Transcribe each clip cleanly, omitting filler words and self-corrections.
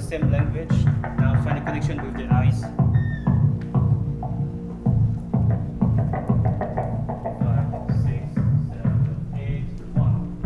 same language. Now find a connection with the eyes. 5, 6, 7, 8, 1.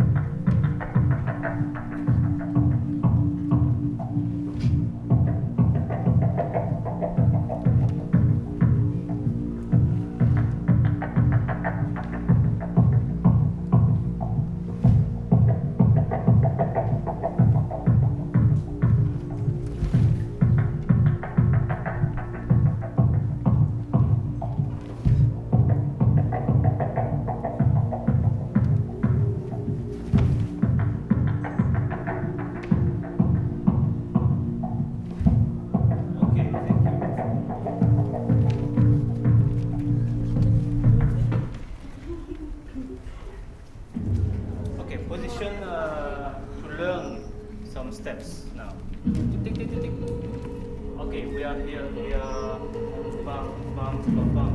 Okay, position to learn some steps now. Tick, tick, tick, tick. Okay, we are here. We are bam, bam, bam, bam,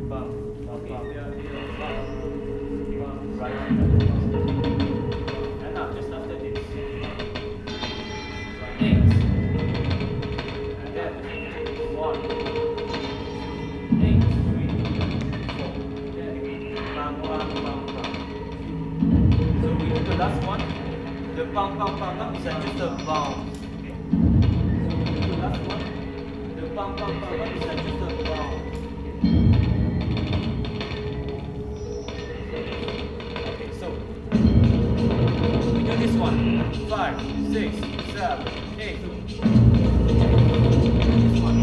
bam. Okay, we are here. Bam, bam, right. And now just after this, 8, and then 1, 8, 3, 4. Then bam, bam, bam, bam. So we do the last one. The bam bam bam bam is just a bounce. Okay. So we do the last one. The bam bam bam bam is just a bounce. Okay. So we do this one. 5, 6, 7, 8. This one.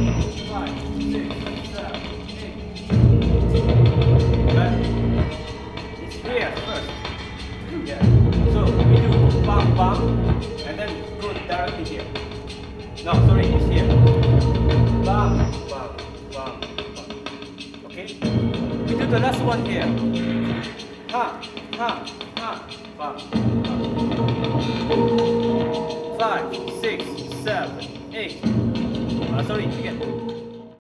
5, 6, 7, 8. But it's here first. Yeah. So we do bam bam and then go directly here. No, sorry, it's here. Bam bam bam bam. Okay? We do the last one here. Ha ha ha bam bam. 5, 6, 7, 8. Sorry, again.